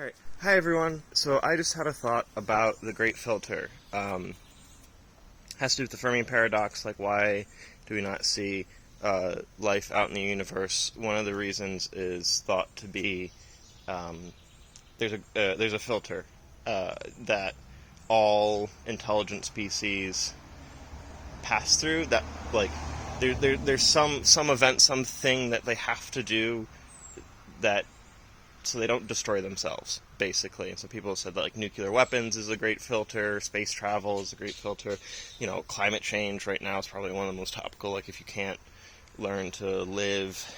Alright. Hi everyone. So I just had a thought about the Great Filter. Has to do with the Fermi paradox, like why do we not see life out in the universe? One of the reasons is thought to be um, there's a filter that all intelligent species pass through. That like there's some event, something that they have to do that so they don't destroy themselves, basically. And so people have said that like nuclear weapons is a great filter, space travel is a great filter. Climate change right now is probably one of the most topical. Like if you can't learn to live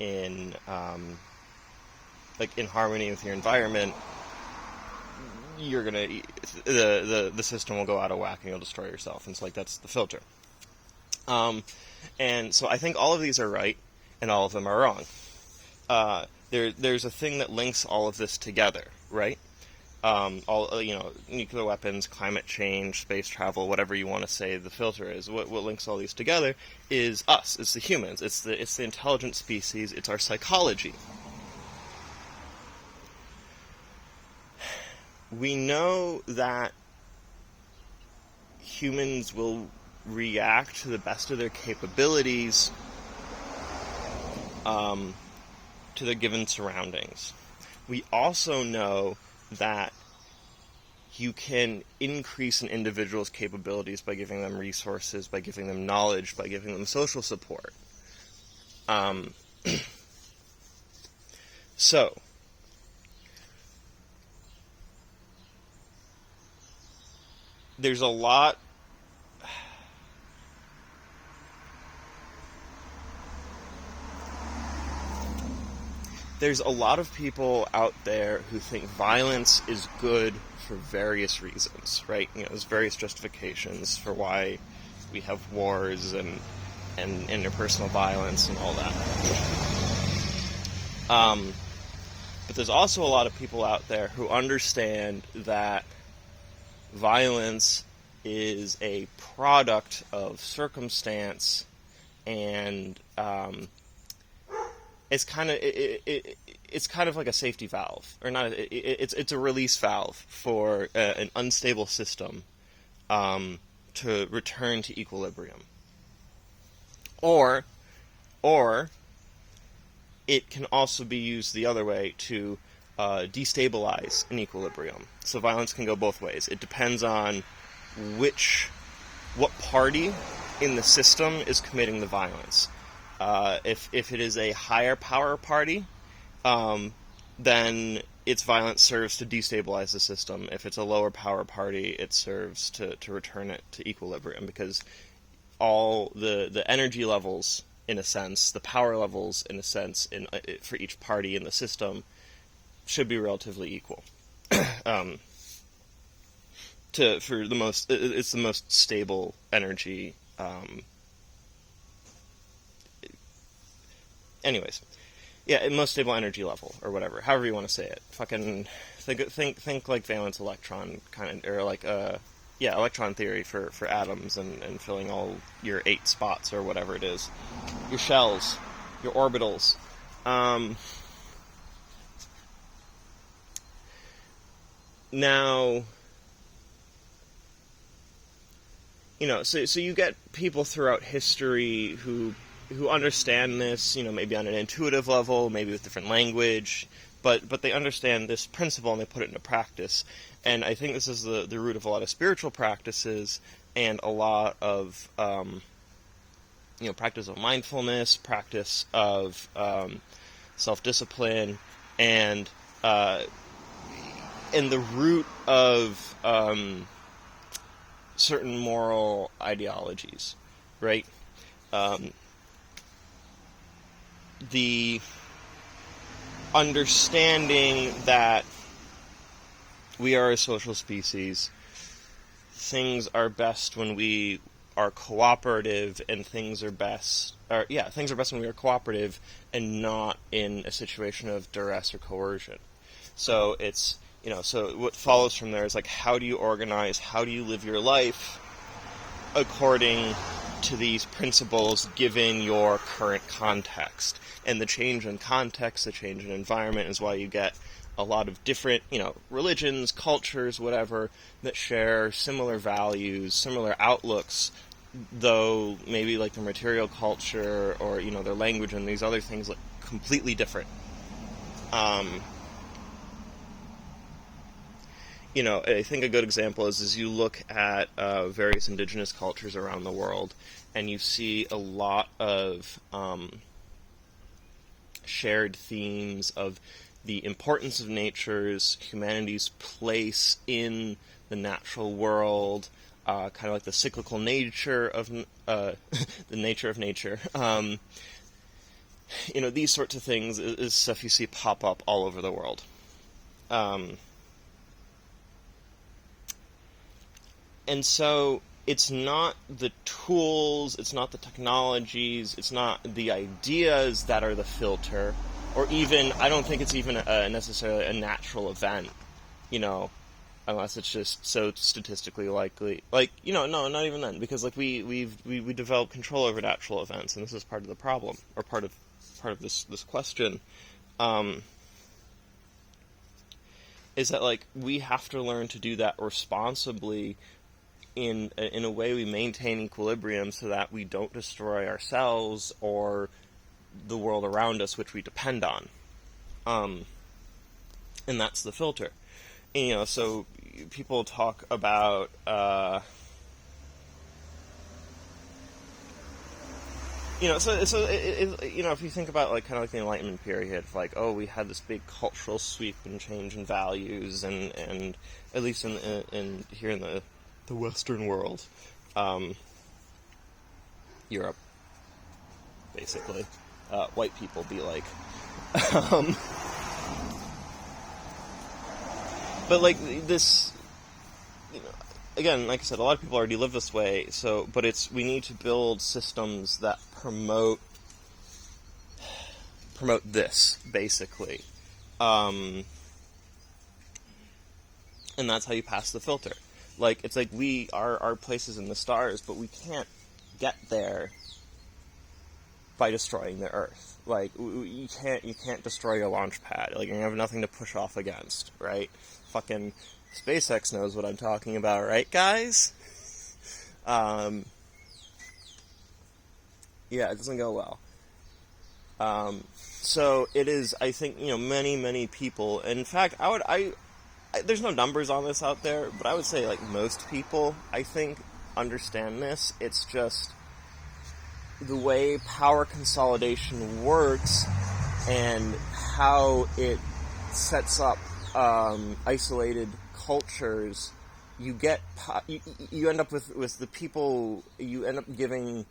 in in harmony with your environment, you're gonna the system will go out of whack and you'll destroy yourself. And so that's the filter. And so I think all of these are right, and all of them are wrong. There's a thing that links all of this together, right? Nuclear weapons, climate change, space travel, whatever you want to say the filter is. What links all these together is us. It's the humans. It's the intelligent species. It's our psychology. We know that humans will react to the best of their capabilities to the given surroundings. We also know that you can increase an individual's capabilities by giving them resources, by giving them knowledge, by giving them social support. So, there's a lot of people out there who think violence is good for various reasons, right? There's various justifications for why we have wars and interpersonal violence and all that. But there's also a lot of people out there who understand that violence is a product of circumstance, and it's kind of like a safety valve, or not. It's a release valve for an unstable system to return to equilibrium, or it can also be used the other way to destabilize an equilibrium. So violence can go both ways. It depends on what party in the system is committing the violence. If it is a higher power party, then its violence serves to destabilize the system. If it's a lower power party, it serves to return it to equilibrium, because all the energy levels, in a sense, the power levels, in a sense, for each party in the system should be relatively equal. It's the most stable energy. Anyways, yeah, most stable energy level, or whatever, however you want to say it. Fucking think like valence electron kind of, or like electron theory for atoms and filling all your 8 spots or whatever it is, your shells, your orbitals. Now, so you get people throughout history who understand this, maybe on an intuitive level, maybe with different language, but they understand this principle and they put it into practice. And I think this is the root of a lot of spiritual practices and a lot of practice of mindfulness, practice of self-discipline, and the root of certain moral ideologies, right? The understanding that we are a social species, things are best when we are cooperative, and things are best when we are cooperative and not in a situation of duress or coercion. So it's, so what follows from there is like, how do you organize, how do you live your life according to these principles given your current context? And the change in context, the change in environment is why you get a lot of different, religions, cultures, whatever, that share similar values, similar outlooks, though maybe like their material culture or, their language and these other things look completely different. Um, I think a good example is you look at various indigenous cultures around the world, and you see a lot of shared themes of the importance of nature's, humanity's place in the natural world, kind of like the cyclical nature of the nature of nature. These sorts of things is stuff you see pop up all over the world. And so it's not the tools, it's not the technologies, it's not the ideas that are the filter, or even, I don't think it's even necessarily a natural event, unless it's just so statistically likely. No, not even then, because we develop control over natural events, and this is part of the problem, or part of this question. Is that we have to learn to do that responsibly, in a way we maintain equilibrium so that we don't destroy ourselves or the world around us, which we depend on. And that's the filter. And, so people talk about if you think about kind of like the Enlightenment period, we had this big cultural sweep and change in values, and at least in here in the Western world, Europe, basically, white people be like, but this, again, like I said, a lot of people already live this way. But we need to build systems that promote this, basically, and that's how you pass the filter. It's like we are our places in the stars, but we can't get there by destroying the Earth. You can't destroy your launch pad. You have nothing to push off against, right? Fucking SpaceX knows what I'm talking about, right, guys? Yeah, it doesn't go well. So it is, I think, many people. In fact, there's no numbers on this out there, but I would say most people, I think, understand this. It's just the way power consolidation works and how it sets up isolated cultures. You end up with the people. You end up giving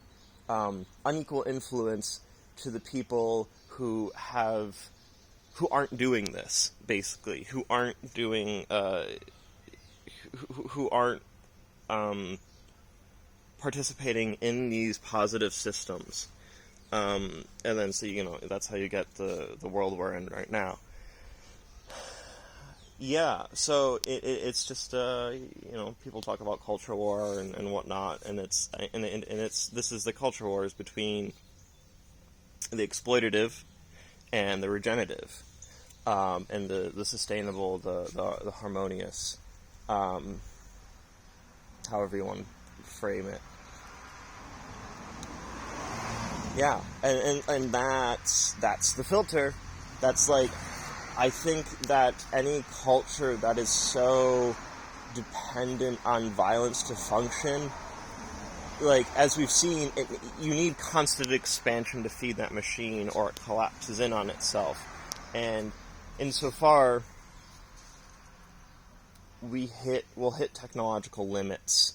unequal influence to the people who aren't doing this, basically, who aren't doing, who aren't participating in these positive systems, and then that's how you get the world we're in right now. Yeah, so it's just people talk about culture war and whatnot, and it's this is the culture wars between the exploitative and the regenerative, and the sustainable, the harmonious, however you want to frame it. Yeah, and that's the filter. That's I think that any culture that is so dependent on violence to function, as we've seen, you need constant expansion to feed that machine, or it collapses in on itself. And insofar, we'll hit technological limits.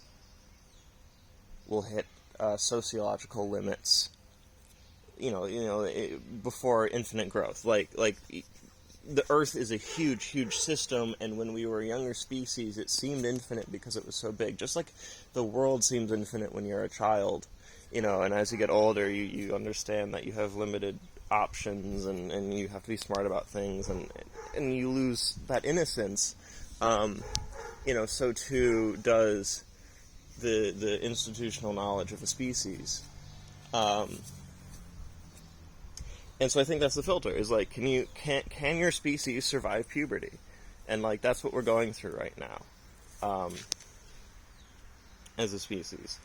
We'll hit sociological limits. Before infinite growth. The Earth is a huge, huge system, and when we were a younger species, it seemed infinite because it was so big. Just like the world seems infinite when you're a child, and as you get older, you understand that you have limited options, and you have to be smart about things, and you lose that innocence. So too does the institutional knowledge of a species. And so I think that's the filter, is like, can your species survive puberty? And like, that's what we're going through right now, as a species.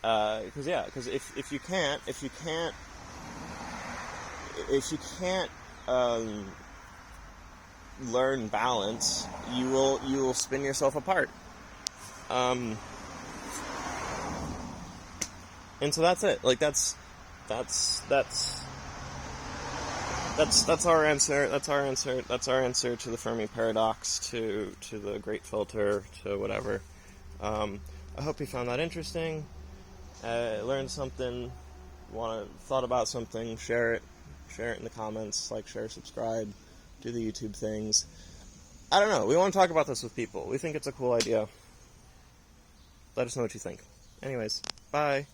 Because if you can't learn balance, you will spin yourself apart. And so that's it. Like that's our answer. That's our answer. That's our answer to the Fermi paradox, to the Great Filter, to whatever. I hope you found that interesting. Learned something. Thought about something. Share it in the comments. Like, share, subscribe, do the YouTube things. I don't know. We want to talk about this with people. We think it's a cool idea. Let us know what you think. Anyways, bye.